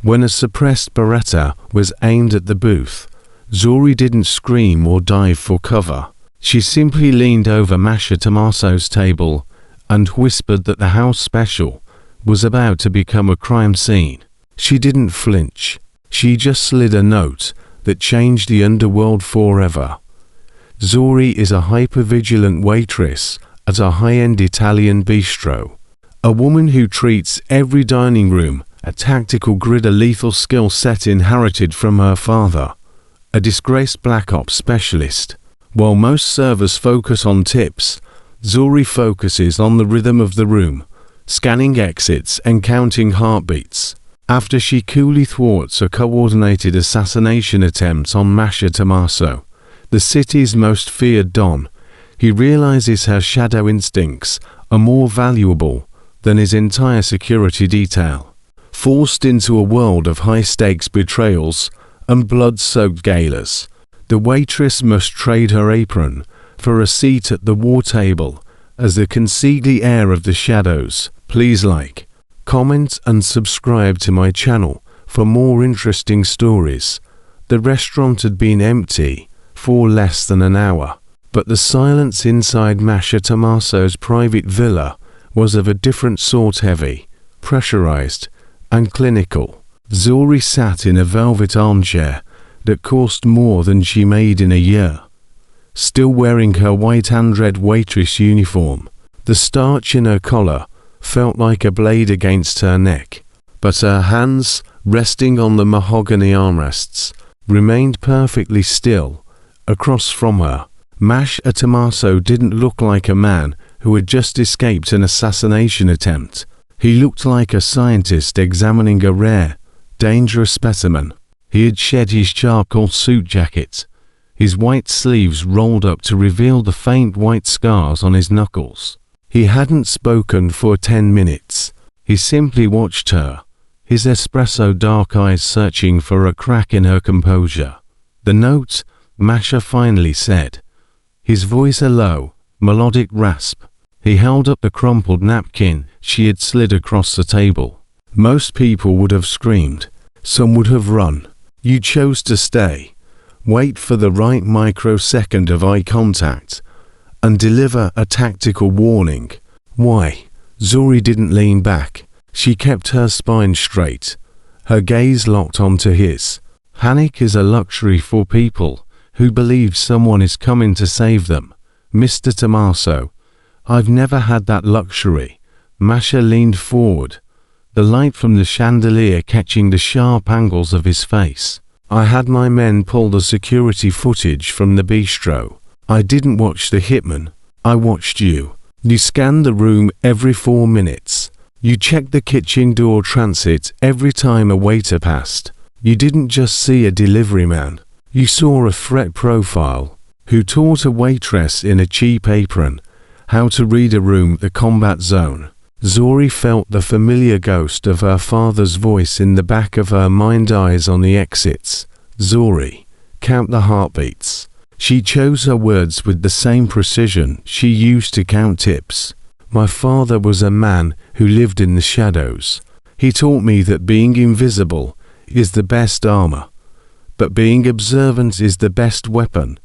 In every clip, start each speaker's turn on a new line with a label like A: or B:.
A: When a suppressed beretta was aimed at the booth, Zori didn't scream or dive for cover. She simply leaned over Masha Tommaso's table and whispered that the house special was about to become a crime scene. She didn't flinch. She just slid a note that changed the underworld forever. Zori is a hyper-vigilant waitress at a high-end Italian bistro. A woman who treats every dining room a tactical grid, a lethal skill set inherited from her father, a disgraced black ops specialist. While most servers focus on tips, Zori focuses on the rhythm of the room, scanning exits and counting heartbeats. After she coolly thwarts a coordinated assassination attempt on Masha Tommaso, the city's most feared don, he realizes her shadow instincts are more valuable than his entire security detail. Forced into a world of high-stakes betrayals and blood-soaked galas, the waitress must trade her apron for a seat at the war table as the concealing heir of the shadows. Please like, comment and subscribe to my channel for more interesting stories. The restaurant had been empty for less than an hour, but the silence inside Masha Tommaso's private villa was of a different sort, heavy, pressurized, and clinical. Zori sat in a velvet armchair that cost more than she made in a year. Still wearing her white and red waitress uniform, the starch in her collar felt like a blade against her neck, but her hands, resting on the mahogany armrests, remained perfectly still. Across from her, Masha Tommaso didn't look like a man who had just escaped an assassination attempt. He looked like a scientist examining a rare, dangerous specimen. He had shed his charcoal suit jacket, his white sleeves rolled up to reveal the faint white scars on his knuckles. He hadn't spoken for 10 minutes. He simply watched her, his espresso dark eyes searching for a crack in her composure. "The note," Masha finally said, his voice a low, melodic rasp. He held up the crumpled napkin she had slid across the table. Most people would have screamed. Some would have run. You chose to stay, wait for the right microsecond of eye contact, and deliver a tactical warning. Why? Zori didn't lean back. She kept her spine straight, her gaze locked onto his. Panic is a luxury for people who believe someone is coming to save them. Mr. Tommaso, I've never had that luxury. Masha leaned forward, the light from the chandelier catching the sharp angles of his face. I had my men pull the security footage from the bistro. I didn't watch the hitman, I watched you. You scanned the room every 4 minutes. You checked the kitchen door transit every time a waiter passed. You didn't just see a delivery man. You saw a threat profile who taught a waitress in a cheap apron how to read a room, the combat zone. Zori felt the familiar ghost of her father's voice in the back of her mind, eyes on the exits. Zori, count the heartbeats. She chose her words with the same precision she used to count tips. My father was a man who lived in the shadows. He taught me that being invisible is the best armor, but being observant is the best weapon.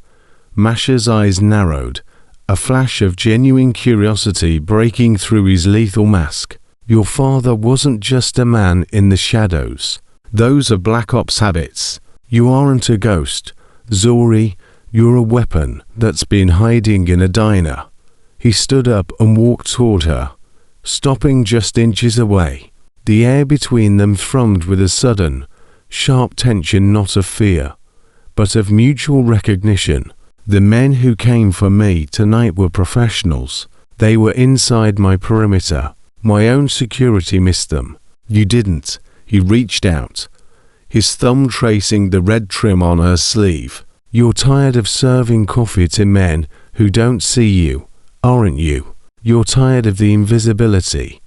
A: Masha's eyes narrowed, a flash of genuine curiosity breaking through his lethal mask. Your father wasn't just a man in the shadows. Those are Black Ops habits. You aren't a ghost, Zori. You're a weapon that's been hiding in a diner. He stood up and walked toward her, stopping just inches away. The air between them thrummed with a sudden, sharp tension, not of fear, but of mutual recognition. The men who came for me tonight were professionals. They were inside my perimeter. My own security missed them. You didn't. He reached out, his thumb tracing the red trim on her sleeve. You're tired of serving coffee to men who don't see you, aren't you? You're tired of the invisibility.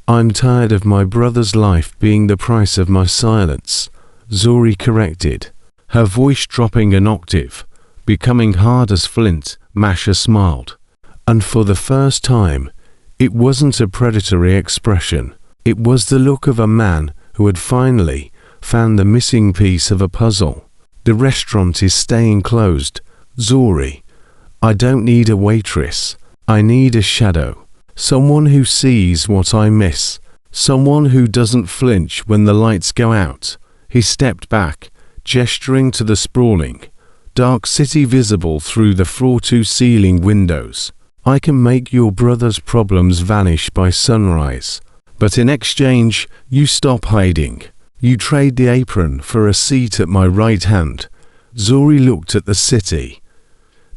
A: I'm tired of my brother's life being the price of my silence, Zori corrected, her voice dropping an octave, becoming hard as flint. Masha smiled, and for the first time, it wasn't a predatory expression. It was the look of a man who had finally found the missing piece of a puzzle. The restaurant is staying closed. Zori, I don't need a waitress. I need a shadow. Someone who sees what I miss. Someone who doesn't flinch when the lights go out. He stepped back, gesturing to the sprawling, dark city visible through the floor-to-ceiling windows. I can make your brother's problems vanish by sunrise. But in exchange, you stop hiding. You trade the apron for a seat at my right hand. Zori looked at the city,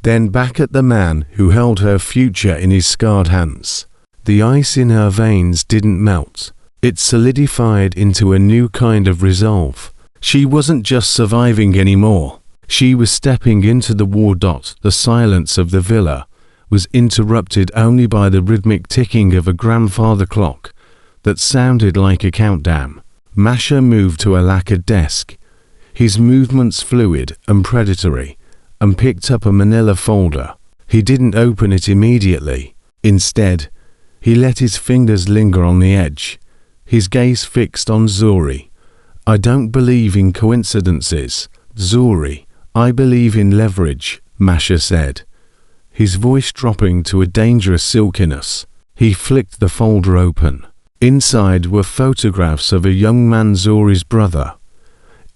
A: then back at the man who held her future in his scarred hands. The ice in her veins didn't melt. It solidified into a new kind of resolve. She wasn't just surviving anymore. She was stepping into the war. The silence of the villa was interrupted only by the rhythmic ticking of a grandfather clock that sounded like a countdown. Masha moved to a lacquered desk, his movements fluid and predatory, and picked up a manila folder. He didn't open it immediately. Instead, he let his fingers linger on the edge, his gaze fixed on Zori. I don't believe in coincidences, Zori. I believe in leverage, Masha said, his voice dropping to a dangerous silkiness. He flicked the folder open. Inside were photographs of a young man, Zori's brother,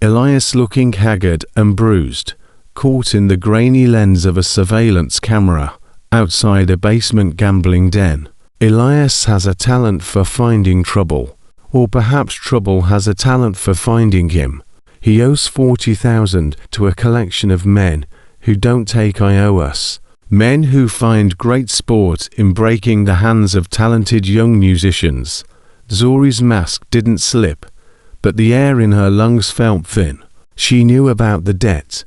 A: Elias, looking haggard and bruised, caught in the grainy lens of a surveillance camera outside a basement gambling den. Elias has a talent for finding trouble, or perhaps trouble has a talent for finding him. He owes 40,000 to a collection of men who don't take iOS, men who find great sport in breaking the hands of talented young musicians. Zori's mask didn't slip, but the air in her lungs felt thin. She knew about the debt,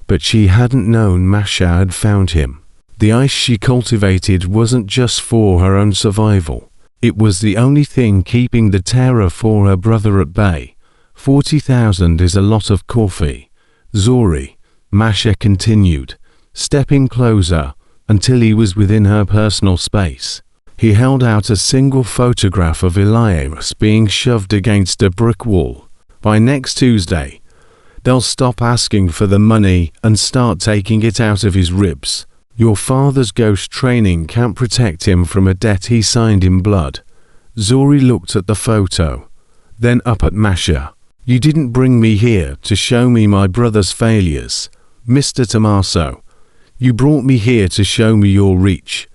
A: but she hadn't known Masha had found him. The ice she cultivated wasn't just for her own survival. It was the only thing keeping the terror for her brother at bay. 40,000 is a lot of coffee. Zori, Masha continued, stepping closer until he was within her personal space. He held out a single photograph of Elias being shoved against a brick wall. By next Tuesday, they'll stop asking for the money and start taking it out of his ribs. Your father's ghost training can't protect him from a debt he signed in blood. Zori looked at the photo, then up at Masha. You didn't bring me here to show me my brother's failures, Mr. Tommaso. You brought me here to show me your reach.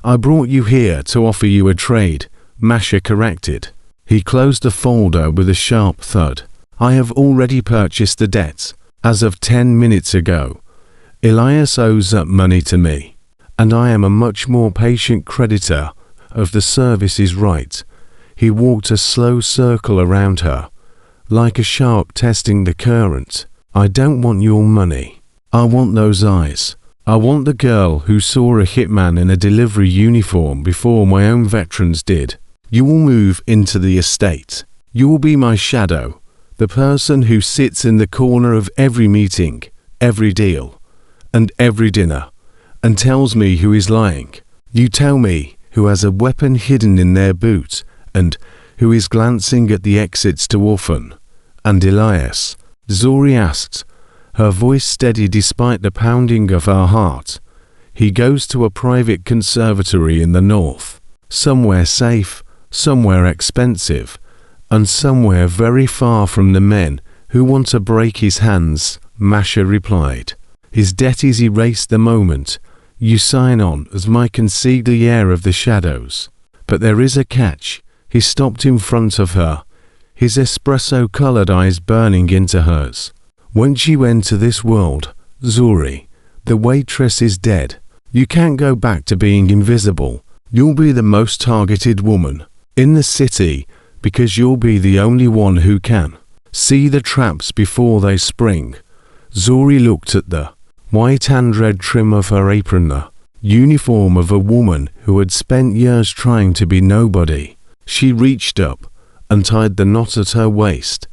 A: I brought you here to offer you a trade, Masha corrected. He closed the folder with a sharp thud. I have already purchased the debt, as of 10 minutes ago. Elias owes that money to me, and I am a much more patient creditor of the service is right. He walked a slow circle around her, like a shark testing the current. I don't want your money. I want those eyes. I want the girl who saw a hitman in a delivery uniform before my own veterans did. You will move into the estate. You will be my shadow, the person who sits in the corner of every meeting, every deal, and every dinner, and tells me who is lying. You tell me who has a weapon hidden in their boot, and who is glancing at the exits to orphan. And Elias, Zori asked, her voice steady despite the pounding of her heart. He goes to a private conservatory in the north, somewhere safe, somewhere expensive, and somewhere very far from the men who want to break his hands, Masha replied. His debt is erased the moment you sign on as my consigliere of the shadows. But there is a catch. He stopped in front of her, his espresso-colored eyes burning into hers. Once you enter this world, Zori, the waitress is dead. You can't go back to being invisible. You'll be the most targeted woman in the city because you'll be the only one who can see the traps before they spring. Zori looked at the white and red trim of her apron, the uniform of a woman who had spent years trying to be nobody. She reached up and tied the knot at her waist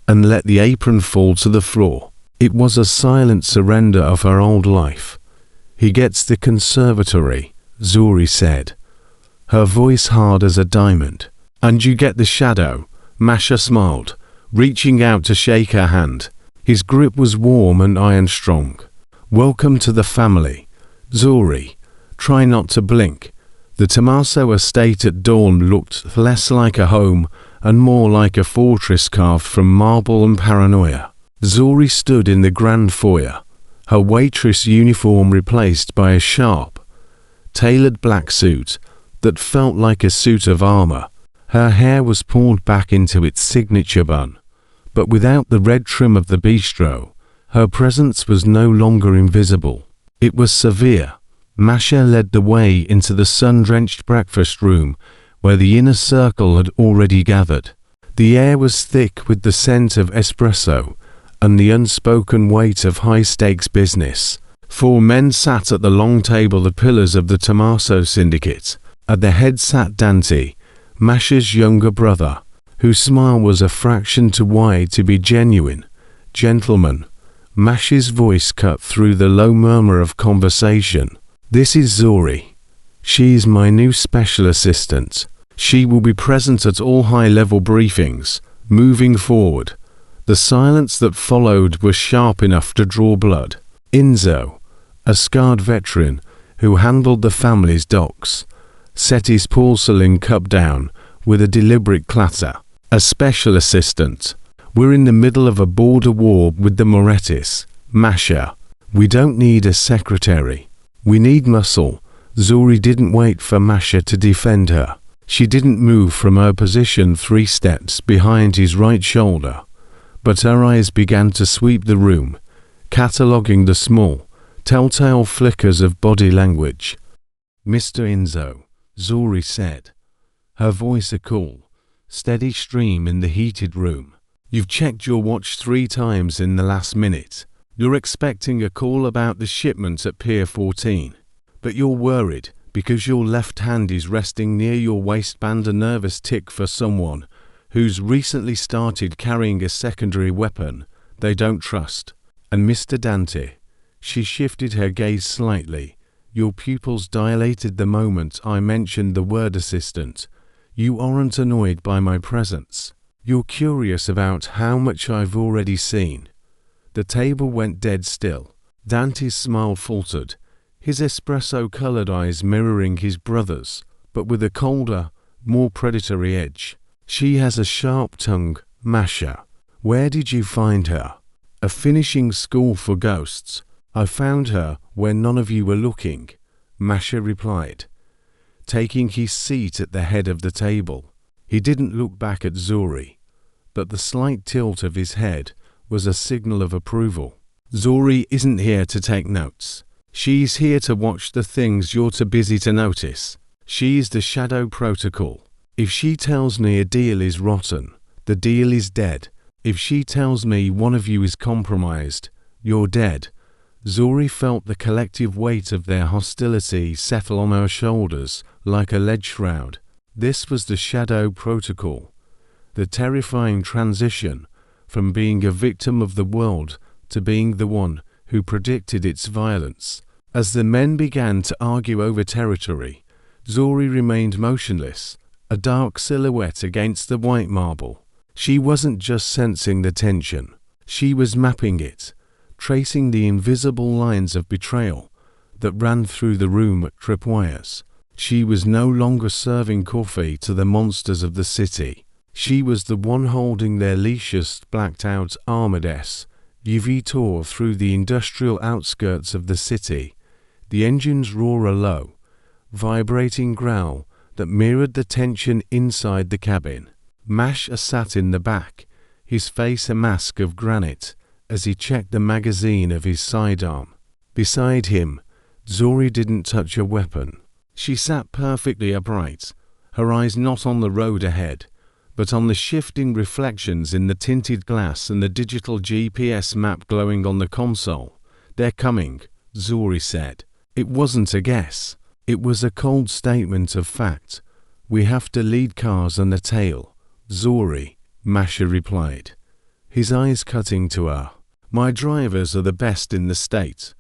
A: and let the apron fall to the floor. It was a silent surrender of her old life. He gets the conservatory, Zori said, her voice hard as a diamond. And you get the shadow, Masha smiled, reaching out to shake her hand. His grip was warm and iron strong. "Welcome to the family, Zuri. Try not to blink." The Tommaso estate at dawn looked less like a home and more like a fortress carved from marble and paranoia. Zuri stood in the grand foyer, her waitress uniform replaced by a sharp, tailored black suit that felt like a suit of armor. Her hair was pulled back into its signature bun, but without the red trim of the bistro, her presence was no longer invisible. It was severe. Masha led the way into the sun-drenched breakfast room where the inner circle had already gathered. The air was thick with the scent of espresso and the unspoken weight of high-stakes business. 4 men sat at the long table, the pillars of the Tommaso syndicate. At the head sat Dante, Masha's younger brother, whose smile was a fraction too wide to be genuine. "Gentlemen," Masha's voice cut through the low murmur of conversation. "This is Zuri. She is my new special assistant. She will be present at all high-level briefings, moving forward." The silence that followed was sharp enough to draw blood. Enzo, a scarred veteran who handled the family's docs, set his porcelain cup down with a deliberate clatter. "A special assistant. We're in the middle of a border war with the Morettis, Masha. We don't need a secretary. We need muscle." Zuri didn't wait for Masha to defend her. She didn't move from her position 3 steps behind his right shoulder, but her eyes began to sweep the room, cataloguing the small, telltale flickers of body language. "Mr. Enzo," Zuri said, her voice a cool, steady stream in the heated room. "You've checked your watch 3 times in the last minute. You're expecting a call about the shipment at Pier 14, but you're worried because your left hand is resting near your waistband, a nervous tick for someone who's recently started carrying a secondary weapon they don't trust. And Mr. Dante," she shifted her gaze slightly, "your pupils dilated the moment I mentioned the word assistant. You aren't annoyed by my presence. You're curious about how much I've already seen." The table went dead still. Dante's smile faltered, his espresso-colored eyes mirroring his brother's, but with a colder, more predatory edge. "She has a sharp tongue, Masha. Where did you find her?" "A finishing school for ghosts. I found her where none of you were looking," Masha replied, taking his seat at the head of the table. He didn't look back at Zuri, but the slight tilt of his head was a signal of approval. "Zuri isn't here to take notes. She's here to watch the things you're too busy to notice. She's the shadow protocol. If she tells me a deal is rotten, the deal is dead. If she tells me one of you is compromised, you're dead." Zuri felt the collective weight of their hostility settle on her shoulders like a lead shroud. This was the shadow protocol, the terrifying transition from being a victim of the world to being the one who predicted its violence. As the men began to argue over territory, Zuri remained motionless, a dark silhouette against the white marble. She wasn't just sensing the tension, she was mapping it, tracing the invisible lines of betrayal that ran through the room at tripwires. She was no longer serving coffee to the monsters of the city. She was the one holding their leashes, blacked-out armored SUV tore through the industrial outskirts of the city, the engines roar a low, vibrating growl that mirrored the tension inside the cabin. Masha sat in the back, his face a mask of granite, as he checked the magazine of his sidearm. Beside him, Zuri didn't touch a weapon. She sat perfectly upright, her eyes not on the road ahead, but on the shifting reflections in the tinted glass and the digital GPS map glowing on the console. "They're coming," Zuri said. It wasn't a guess. It was a cold statement of fact. "We have to lead cars on the tail." "Zuri," Masha replied, his eyes cutting to her. "My drivers are the best in the state.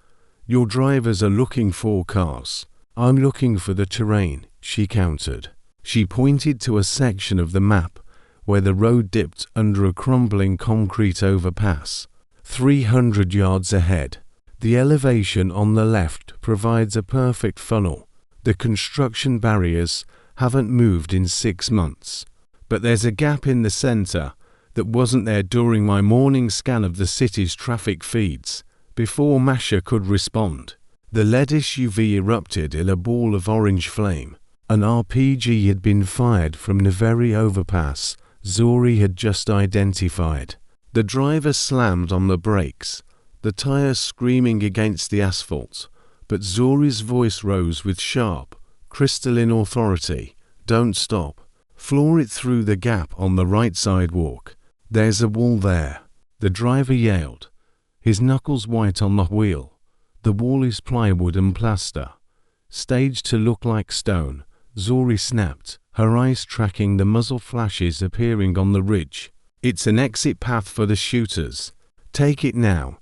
A: Your drivers are looking for cars. I'm looking for the terrain," she countered. She pointed to a section of the map where the road dipped under a crumbling concrete overpass. 300 yards ahead, the elevation on the left provides a perfect funnel. The construction barriers haven't moved in 6 months. But there's a gap in the center that wasn't there during my morning scan of the city's traffic feeds. Before Mafia could respond, the lead SUV erupted in a ball of orange flame. An RPG had been fired from the very overpass Zori had just identified. The driver slammed on the brakes, the tires screaming against the asphalt, but Zori's voice rose with sharp, crystalline authority. "Don't stop. Floor it through the gap on the right sidewalk. There's a wall there." The driver yelled, his knuckles white on the wheel. "The wall is plywood and plaster, staged to look like stone," Zori snapped, her eyes tracking the muzzle flashes appearing on the ridge. "It's an exit path for the shooters. Take it now,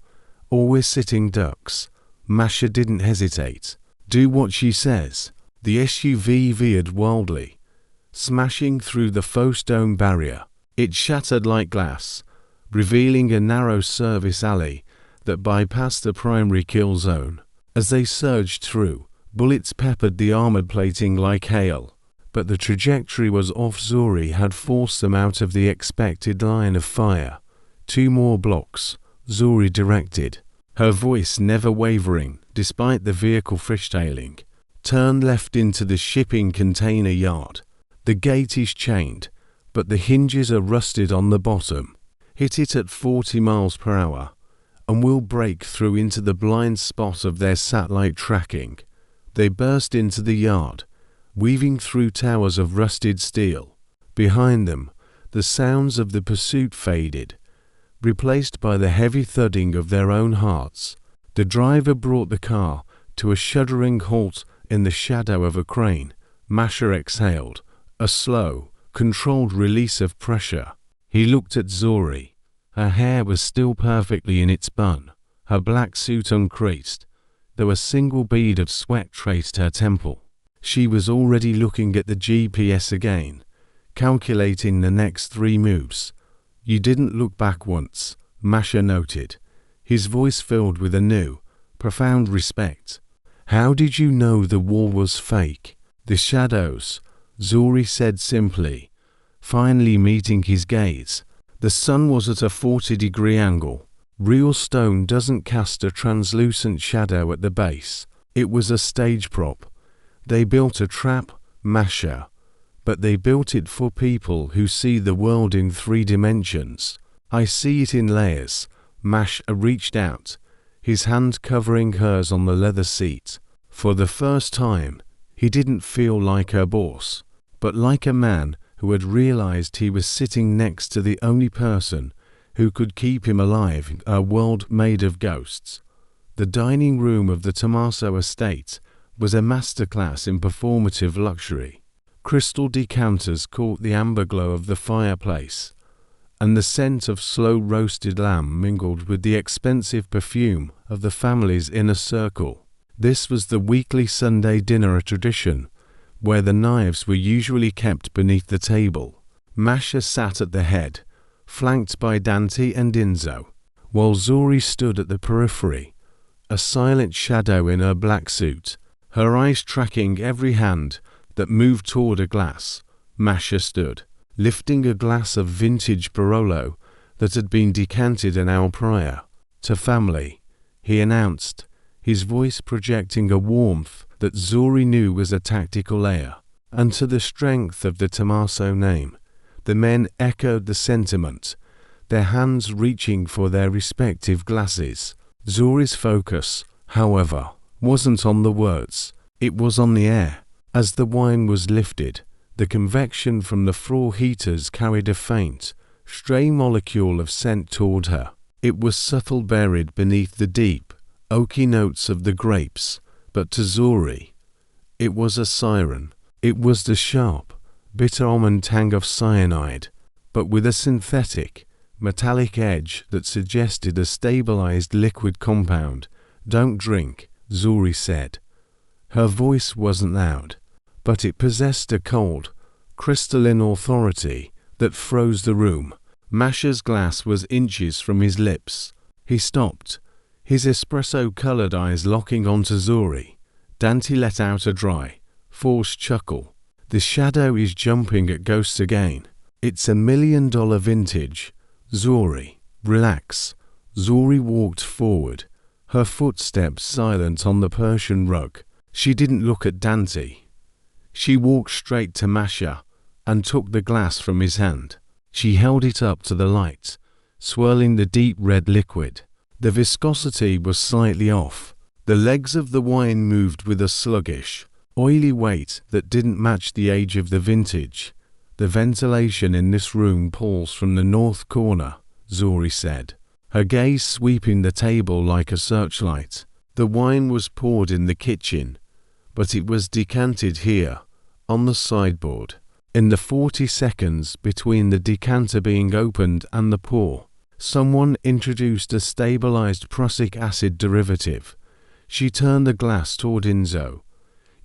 A: or we're sitting ducks." Mafia didn't hesitate. "Do what she says." The SUV veered wildly, smashing through the faux stone barrier. It shattered like glass, revealing a narrow service alley that bypassed the primary kill zone. As they surged through, bullets peppered the armored plating like hail, but the trajectory was off. Zori had forced them out of the expected line of fire. "2 more blocks," Zori directed, her voice never wavering despite the vehicle fishtailing. "Turn left into the shipping container yard. The gate is chained, but the hinges are rusted on the bottom. Hit it at 40 miles per hour, and we'll break through into the blind spot of their satellite tracking." They burst into the yard, weaving through towers of rusted steel. Behind them, the sounds of the pursuit faded, replaced by the heavy thudding of their own hearts. The driver brought the car to a shuddering halt in the shadow of a crane. Mafia exhaled, a slow, controlled release of pressure. He looked at Zori. Her hair was still perfectly in its bun, her black suit uncreased, though a single bead of sweat traced her temple. She was already looking at the GPS again, calculating the next 3 moves. "You didn't look back once," Mafia noted, his voice filled with a new, profound respect. "How did you know the wall was fake?" "The shadows," Zori said simply, finally meeting his gaze. "The sun was at a 40-degree angle. Real stone doesn't cast a translucent shadow at the base. It was a stage prop. They built a trap, Mafia, but they built it for people who see the world in 3 dimensions. I see it in layers." Mafia reached out, his hand covering hers on the leather seat. For the first time, he didn't feel like her boss, but like a man who had realized he was sitting next to the only person who could keep him alive in a world made of ghosts. The dining room of the Tommaso estate was a masterclass in performative luxury. Crystal decanters caught the amber glow of the fireplace, and the scent of slow-roasted lamb mingled with the expensive perfume of the family's inner circle. This was the weekly Sunday dinner, a tradition, where the knives were usually kept beneath the table. Mafia sat at the head, flanked by Dante and Enzo, while Zori stood at the periphery, a silent shadow in her black suit, her eyes tracking every hand that moved toward a glass. Mafia stood, lifting a glass of vintage Barolo that had been decanted an hour prior. "To family," he announced, his voice projecting a warmth that Zori knew was a tactical layer. "And to the strength of the Tommaso name." The men echoed the sentiment, their hands reaching for their respective glasses. Zori's focus, however, wasn't on the words, it was on the air. As the wine was lifted, the convection from the floor heaters carried a faint, stray molecule of scent toward her. It was subtle, buried beneath the deep, oaky notes of the grapes, but to Zori, it was a siren. It was the sharp, bitter almond tang of cyanide, but with a synthetic, metallic edge that suggested a stabilized liquid compound. "Don't drink," Zori said. Her voice wasn't loud, but it possessed a cold, crystalline authority that froze the room. Masha's glass was inches from his lips. He stopped, his espresso-colored eyes locking onto Zuri. Dante let out a dry, forced chuckle. The shadow is jumping at ghosts again. It's $1 million vintage. Zuri, relax. Zuri walked forward, her footsteps silent on the Persian rug. She didn't look at Dante. She walked straight to Masha and took the glass from his hand. She held it up to the light, swirling the deep red liquid. The viscosity was slightly off. The legs of the wine moved with a sluggish, oily weight that didn't match the age of the vintage. The ventilation in this room pulls from the north corner, Zuri said, her gaze sweeping the table like a searchlight. The wine was poured in the kitchen, but it was decanted here, on the sideboard. In the 40 seconds between the decanter being opened and the pour, someone introduced a stabilized prussic acid derivative. She turned the glass toward Enzo.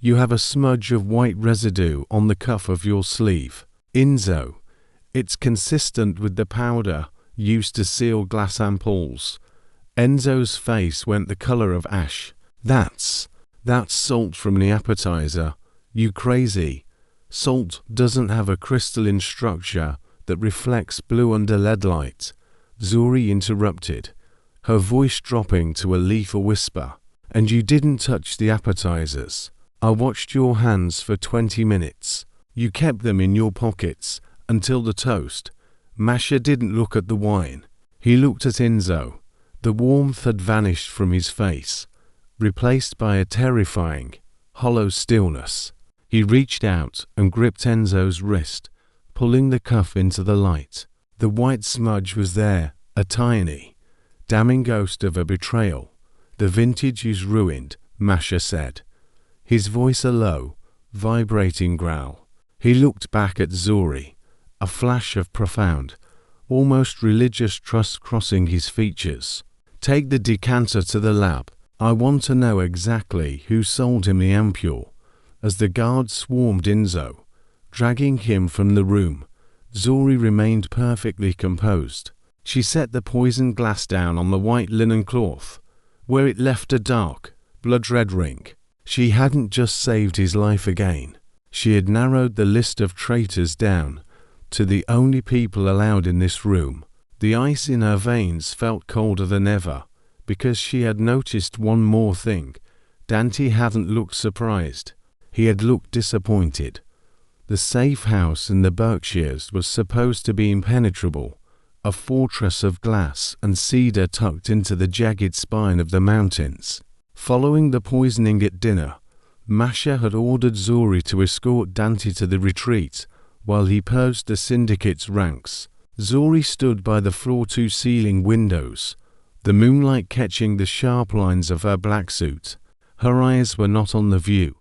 A: You have a smudge of white residue on the cuff of your sleeve. Enzo. It's consistent with the powder used to seal glass ampoules. Enzo's face went the color of ash. That's salt from the appetizer. You crazy. Salt doesn't have a crystalline structure that reflects blue under LED light. Zuri interrupted, her voice dropping to a lethal whisper. And you didn't touch the appetizers. I watched your hands for 20 minutes. You kept them in your pockets until the toast. Masha didn't look at the wine. He looked at Enzo. The warmth had vanished from his face, replaced by a terrifying, hollow stillness. He reached out and gripped Enzo's wrist, pulling the cuff into the light. The white smudge was there, a tiny, damning ghost of a betrayal. The vintage is ruined, Masha said, his voice a low, vibrating growl. He looked back at Zuri, a flash of profound, almost religious trust crossing his features. Take the decanter to the lab. I want to know exactly who sold him the ampule. As the guards swarmed Enzo, dragging him from the room, Zuri remained perfectly composed. She set the poisoned glass down on the white linen cloth, where it left a dark, blood-red ring. She hadn't just saved his life again. She had narrowed the list of traitors down to the only people allowed in this room. The ice in her veins felt colder than ever, because she had noticed one more thing. Dante hadn't looked surprised. He had looked disappointed. The safe house in the Berkshires was supposed to be impenetrable, a fortress of glass and cedar tucked into the jagged spine of the mountains. Following the poisoning at dinner, Masha had ordered Zuri to escort Dante to the retreat while he purged the syndicate's ranks. Zuri stood by the floor-to-ceiling windows, the moonlight catching the sharp lines of her black suit. Her eyes were not on the view,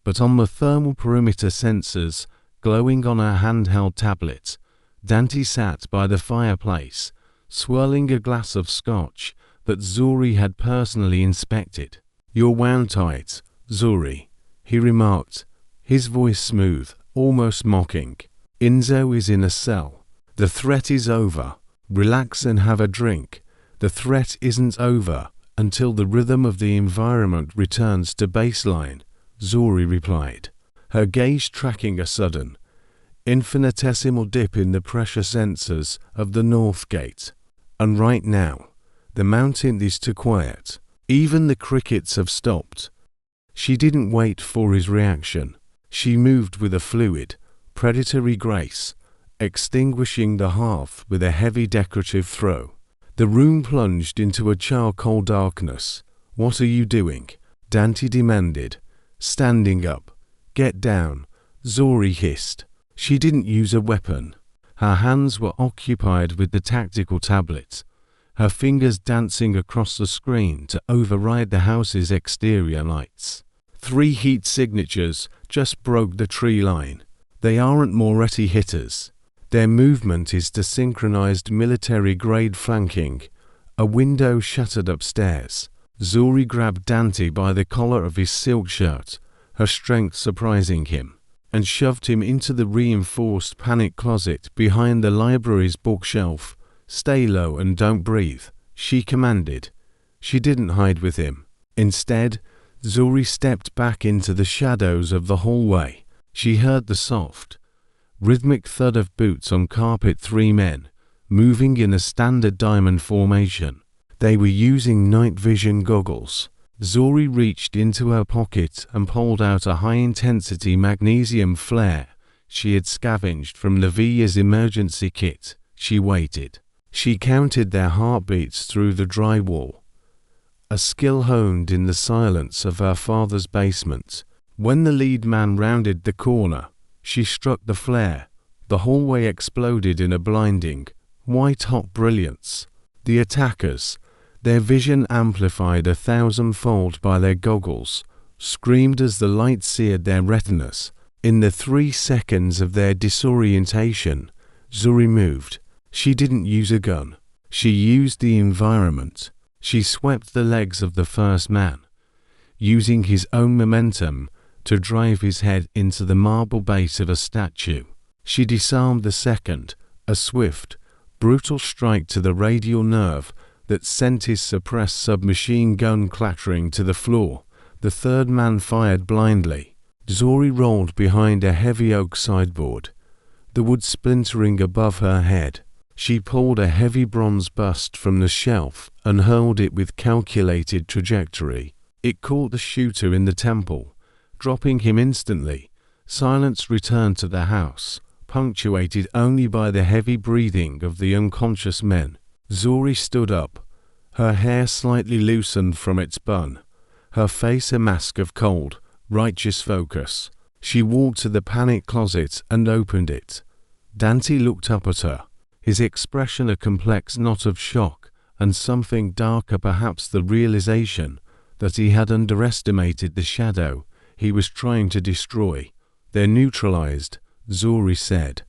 A: but on the thermal perimeter sensors glowing on her handheld tablet. Dante sat by the fireplace, swirling a glass of scotch that Zuri had personally inspected. You're wound tight, Zuri, he remarked, his voice smooth, almost mocking. Enzo is in a cell. The threat is over. Relax and have a drink. The threat isn't over until the rhythm of the environment returns to baseline, Zuri replied, her gaze tracking a sudden, infinitesimal dip in the pressure sensors of the north gate. And right now, the mountain is too quiet. Even the crickets have stopped. She didn't wait for his reaction. She moved with a fluid, predatory grace, extinguishing the hearth with a heavy decorative throw. The room plunged into a charcoal darkness. What are you doing? Dante demanded, standing up. Get down, Zuri hissed. She didn't use a weapon. Her hands were occupied with the tactical tablet, her fingers dancing across the screen to override the house's exterior lights. 3 heat signatures just broke the tree line. They aren't Moretti hitters. Their movement is to synchronized military-grade flanking. A window shattered upstairs. Zuri grabbed Dante by the collar of his silk shirt, her strength surprising him. and shoved him into the reinforced panic closet behind the library's bookshelf. "Stay low and don't breathe," she commanded. She didn't hide with him. Instead, Zuri stepped back into the shadows of the hallway. She heard the soft, rhythmic thud of boots on carpet. 3 men, moving in a standard diamond formation. They were using night vision goggles. Zuri reached into her pocket and pulled out a high-intensity magnesium flare she had scavenged from Lavia's emergency kit. She waited. She counted their heartbeats through the drywall, a skill honed in the silence of her father's basement. When the lead man rounded the corner, she struck the flare. The hallway exploded in a blinding, white-hot brilliance. The attackers, their vision amplified 1,000-fold by their goggles, screamed as the light seared their retinas. In the 3 seconds of their disorientation, Zuri moved. She didn't use a gun. She used the environment. She swept the legs of the first man, using his own momentum to drive his head into the marble base of a statue. She disarmed the second, a swift, brutal strike to the radial nerve that sent his suppressed submachine gun clattering to the floor. The third man fired blindly. Zuri rolled behind a heavy oak sideboard, the wood splintering above her head. She pulled a heavy bronze bust from the shelf and hurled it with calculated trajectory. It caught the shooter in the temple, dropping him instantly. Silence returned to the house, punctuated only by the heavy breathing of the unconscious men. Zuri stood up, her hair slightly loosened from its bun, her face a mask of cold, righteous focus. She walked to the panic closet and opened it. Dante looked up at her, his expression a complex knot of shock and something darker, perhaps the realization that he had underestimated the shadow he was trying to destroy. "They're neutralized," Zuri said,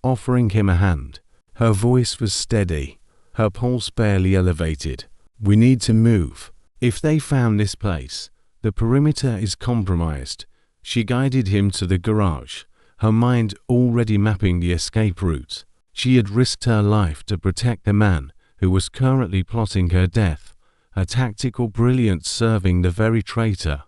A: offering him a hand. Her voice was steady, her pulse barely elevated. "We need to move. If they found this place, the perimeter is compromised." She guided him to the garage, her mind already mapping the escape route. She had risked her life to protect the man who was currently plotting her death, her tactical brilliance serving the very traitor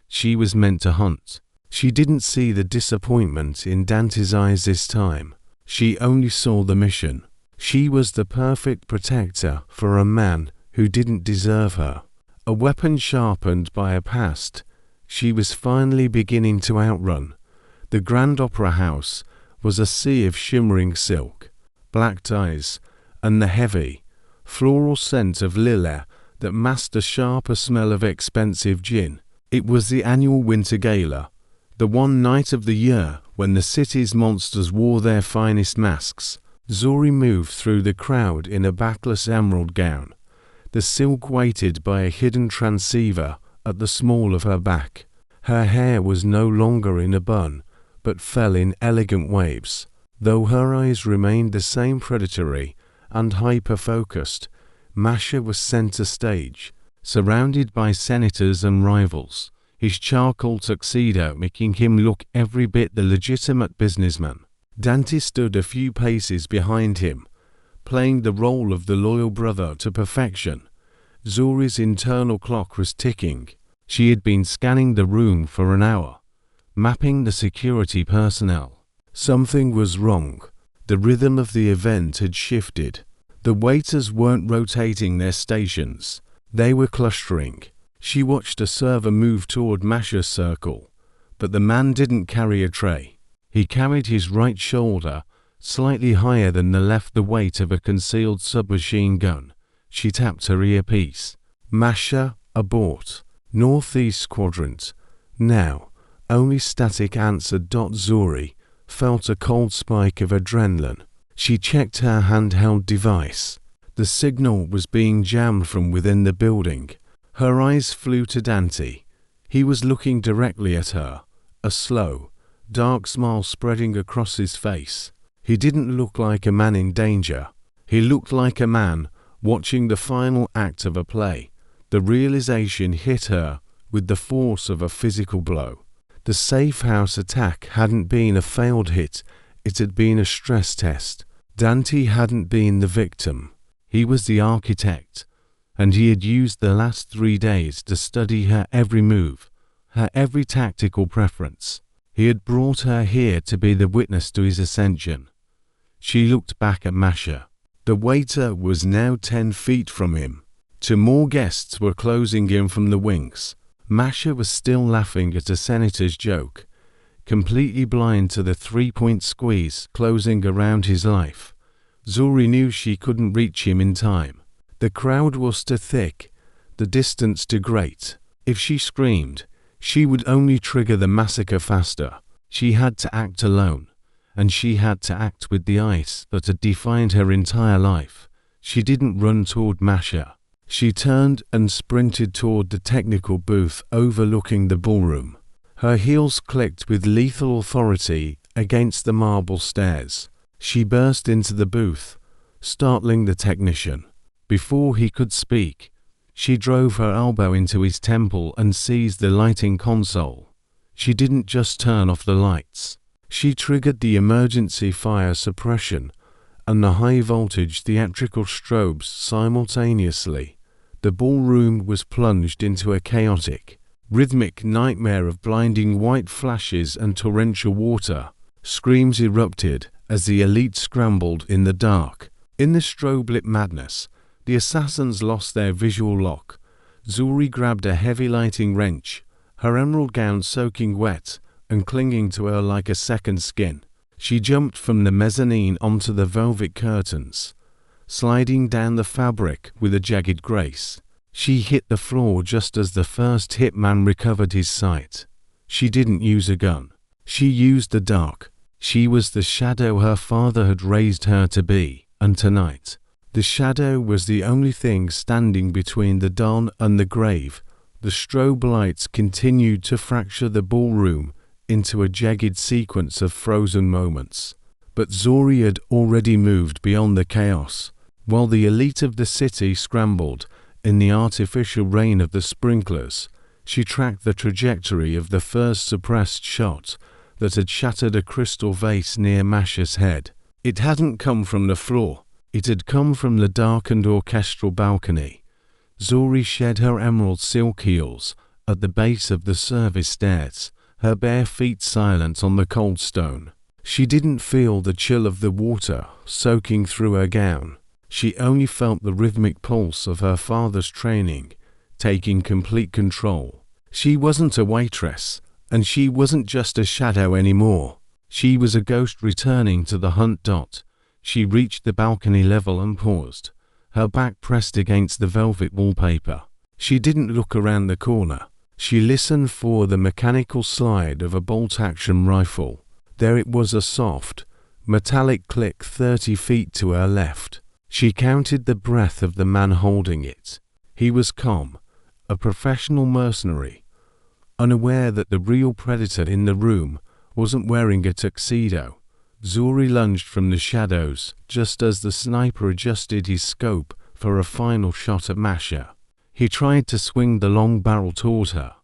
A: she was meant to hunt. She didn't see the disappointment in Dante's eyes this time. She only saw the mission. She was the perfect protector for a man who didn't deserve her. A weapon sharpened by a past she was finally beginning to outrun. The Grand Opera House was a sea of shimmering silk, black ties, and the heavy, floral scent of lilac that masked a sharper smell of expensive gin. It was the annual winter gala, the one night of the year when the city's monsters wore their finest masks. Zuri moved through the crowd in a backless emerald gown, the silk weighted by a hidden transceiver at the small of her back. Her hair was no longer in a bun, but fell in elegant waves. Though her eyes remained the same predatory and hyper-focused, Masha was center stage, surrounded by senators and rivals, his charcoal tuxedo making him look every bit the legitimate businessman. Dante stood a few paces behind him, playing the role of the loyal brother to perfection. Zuri's internal clock was ticking. She had been scanning the room for an hour, mapping the security personnel. Something was wrong. The rhythm of the event had shifted. The waiters weren't rotating their stations. They were clustering. She watched a server move toward Masha's circle, but the man didn't carry a tray. He carried his right shoulder slightly higher than the left, the weight of a concealed submachine gun. She tapped her earpiece. "Masha, abort. Northeast quadrant. Now." Only static answered. Zuri felt a cold spike of adrenaline. She checked her handheld device. The signal was being jammed from within the building. Her eyes flew to Dante. He was looking directly at her, a slow, dark smile spreading across his face. He didn't look like a man in danger. He looked like a man watching the final act of a play. The realization hit her with the force of a physical blow. The safe house attack hadn't been a failed hit, it had been a stress test. Dante hadn't been the victim. He was the architect, and he had used the last 3 days to study her every move, her every tactical preference. He had brought her here to be the witness to his ascension. She looked back at Masha. The waiter was now 10 feet from him. 2 more guests were closing in from the wings. Masha was still laughing at a senator's joke, completely blind to the 3-point squeeze closing around his life. Zuri knew she couldn't reach him in time. The crowd was too thick, the distance too great. If she screamed, she would only trigger the massacre faster. She had to act alone, and she had to act with the ice that had defined her entire life. She didn't run toward Masha. She turned and sprinted toward the technical booth overlooking the ballroom. Her heels clicked with lethal authority against the marble stairs. She burst into the booth, startling the technician. Before he could speak, she drove her elbow into his temple and seized the lighting console. She didn't just turn off the lights. She triggered the emergency fire suppression and the high-voltage theatrical strobes simultaneously. The ballroom was plunged into a chaotic, rhythmic nightmare of blinding white flashes and torrential water. Screams erupted as the elite scrambled in the dark. In the strobe-lit madness, the assassins lost their visual lock. Zuri grabbed a heavy lighting wrench, her emerald gown soaking wet and clinging to her like a second skin. She jumped from the mezzanine onto the velvet curtains, sliding down the fabric with a jagged grace. She hit the floor just as the first hitman recovered his sight. She didn't use a gun. She used the dark. She was the shadow her father had raised her to be, and tonight, the shadow was the only thing standing between the dawn and the grave. The strobe lights continued to fracture the ballroom into a jagged sequence of frozen moments. But Zuri had already moved beyond the chaos. While the elite of the city scrambled in the artificial rain of the sprinklers, she tracked the trajectory of the first suppressed shot that had shattered a crystal vase near Masha's head. It hadn't come from the floor. It had come from the darkened orchestral balcony. Zuri shed her emerald silk heels at the base of the service stairs, her bare feet silent on the cold stone. She didn't feel the chill of the water soaking through her gown. She only felt the rhythmic pulse of her father's training, taking complete control. She wasn't a waitress, and she wasn't just a shadow anymore. She was a ghost returning to the hunt. She reached the balcony level and paused, her back pressed against the velvet wallpaper. She didn't look around the corner. She listened for the mechanical slide of a bolt-action rifle. There it was, a soft, metallic click 30 feet to her left. She counted the breath of the man holding it. He was calm, a professional mercenary, unaware that the real predator in the room wasn't wearing a tuxedo. Zuri lunged from the shadows just as the sniper adjusted his scope for a final shot at Masha. He tried to swing the long barrel toward her,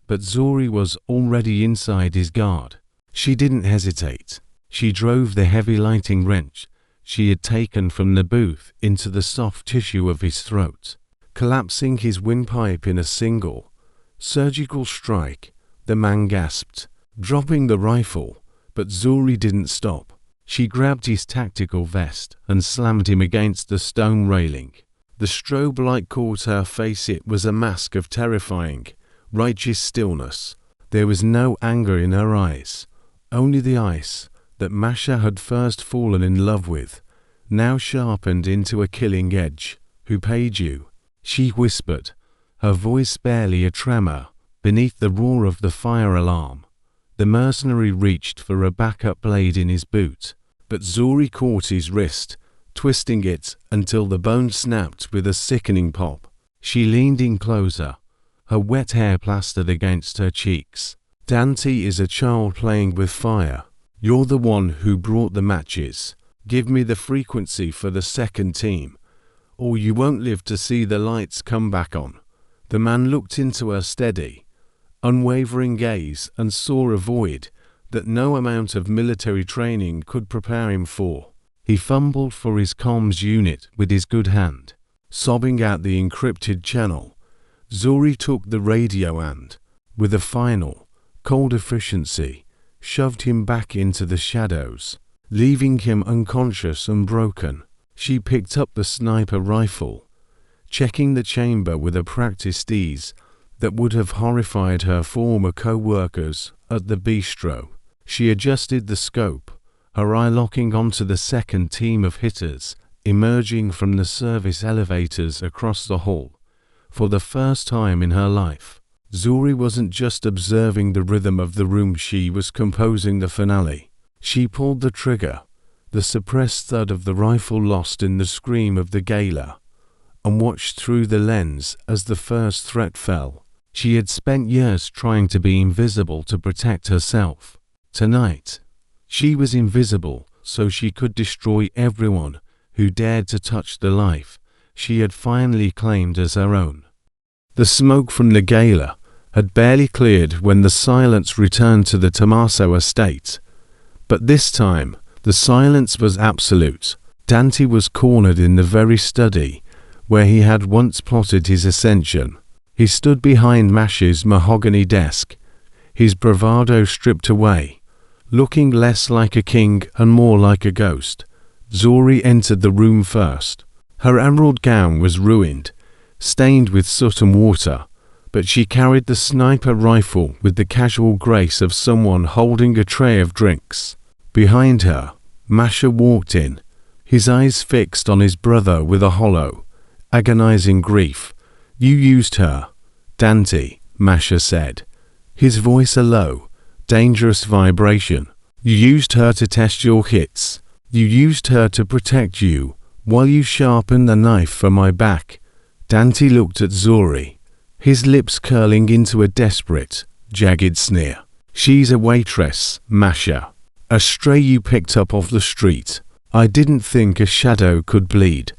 A: but Zuri was already inside his guard. She didn't hesitate. She drove the heavy lighting wrench she had taken from the booth into the soft tissue of his throat, collapsing his windpipe in a single, surgical strike. The man gasped, dropping the rifle, but Zuri didn't stop. She grabbed his tactical vest and slammed him against the stone railing. The strobe light caught her face. It was a mask of terrifying, righteous stillness. There was no anger in her eyes, only the ice that Masha had first fallen in love with, now sharpened into a killing edge. "Who paid you?" she whispered, her voice barely a tremor beneath the roar of the fire alarm. The mercenary reached for a backup blade in his boot, but Zuri caught his wrist, twisting it until the bone snapped with a sickening pop. She leaned in closer, her wet hair plastered against her cheeks. "Dante is a child playing with fire. You're the one who brought the matches. Give me the frequency for the second team, or you won't live to see the lights come back on." The man looked into her steady, unwavering gaze, and saw a void that no amount of military training could prepare him for. He fumbled for his comms unit with his good hand. Sobbing out the encrypted channel, Zuri took the radio and, with a final, cold efficiency, shoved him back into the shadows, leaving him unconscious and broken. She picked up the sniper rifle, checking the chamber with a practiced ease that would have horrified her former co-workers at the bistro. She adjusted the scope, her eye locking onto the second team of hitters emerging from the service elevators across the hall. For the first time in her life, Zuri wasn't just observing the rhythm of the room, she was composing the finale. She pulled the trigger, the suppressed thud of the rifle lost in the scream of the gala, and watched through the lens as the first threat fell. She had spent years trying to be invisible to protect herself. Tonight, she was invisible so she could destroy everyone who dared to touch the life she had finally claimed as her own. The smoke from the gala had barely cleared when the silence returned to the Tommaso estate. But this time, the silence was absolute. Dante was cornered in the very study where he had once plotted his ascension. He stood behind Masha's mahogany desk, his bravado stripped away, looking less like a king and more like a ghost. Zuri entered the room first. Her emerald gown was ruined, stained with soot and water, but she carried the sniper rifle with the casual grace of someone holding a tray of drinks. Behind her, Masha walked in, his eyes fixed on his brother with a hollow, agonizing grief. "You used her, Dante," Masha said, his voice a low, dangerous vibration. "You used her to test your hits. You used her to protect you while you sharpened the knife for my back." Dante looked at Zuri, his lips curling into a desperate, jagged sneer. "She's a waitress, Masha. A stray you picked up off the street. I didn't think a shadow could bleed."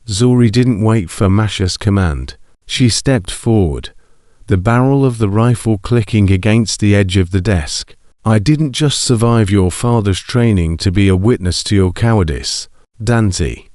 A: Zuri didn't wait for Masha's command. She stepped forward, the barrel of the rifle clicking against the edge of the desk. "I didn't just survive your father's training to be a witness to your cowardice, Dante.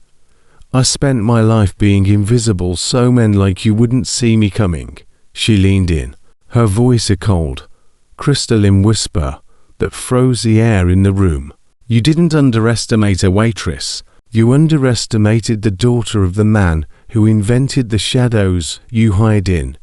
A: I spent my life being invisible so men like you wouldn't see me coming." She leaned in, her voice a cold, crystalline whisper that froze the air in the room. "You didn't underestimate a waitress. You underestimated the daughter of the man who invented the shadows you hide in."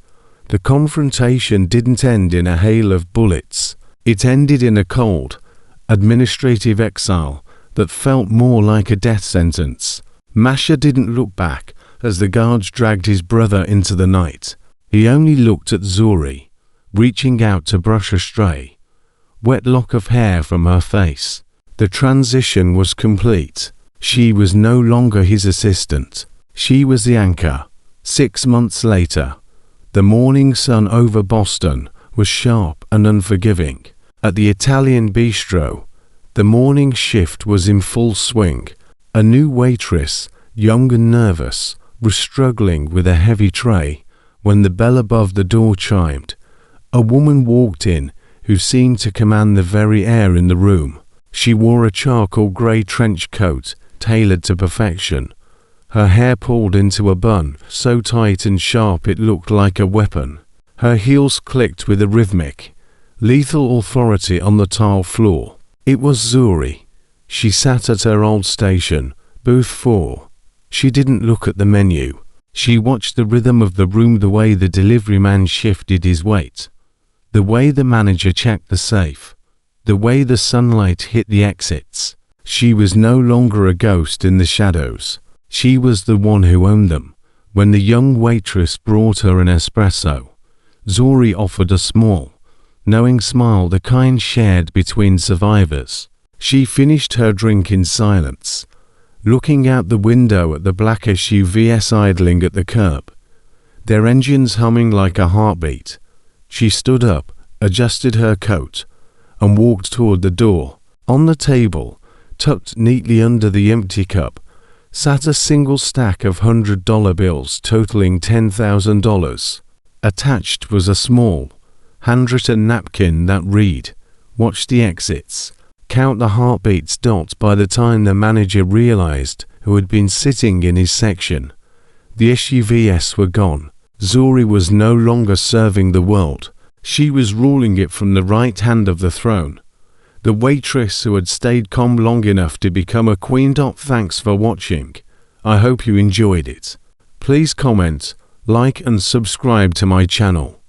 A: The confrontation didn't end in a hail of bullets. It ended in a cold, administrative exile that felt more like a death sentence. Masha didn't look back as the guards dragged his brother into the night. He only looked at Zuri, reaching out to brush a stray, wet lock of hair from her face. The transition was complete. She was no longer his assistant. She was the anchor. 6 months later, the morning sun over Boston was sharp and unforgiving. At the Italian bistro, the morning shift was in full swing. A new waitress, young and nervous, was struggling with a heavy tray when the bell above the door chimed. A woman walked in who seemed to command the very air in the room. She wore a charcoal grey trench coat tailored to perfection, her hair pulled into a bun so tight and sharp it looked like a weapon. Her heels clicked with a rhythmic, lethal authority on the tile floor. It was Zuri. She sat at her old station, booth 4. She didn't look at the menu. She watched the rhythm of the room, the way the delivery man shifted his weight, the way the manager checked the safe, the way the sunlight hit the exits. She was no longer a ghost in the shadows. She was the one who owned them. When the young waitress brought her an espresso, Zuri offered a small, knowing smile, the kind shared between survivors. She finished her drink in silence, looking out the window at the black SUVs idling at the curb, their engines humming like a heartbeat. She stood up, adjusted her coat, and walked toward the door. On the table, tucked neatly under the empty cup, sat a single stack of $100 bills totaling $10,000. Attached was a small, handwritten napkin that read, "Watch the exits." Count the heartbeats. By the time the manager realized who had been sitting in his section, the SUVs were gone. Zuri was no longer serving the world. She was ruling it from the right hand of the throne. The waitress who had stayed calm long enough to become a queen. Thanks for watching. I hope you enjoyed it. Please comment, like and subscribe to my channel.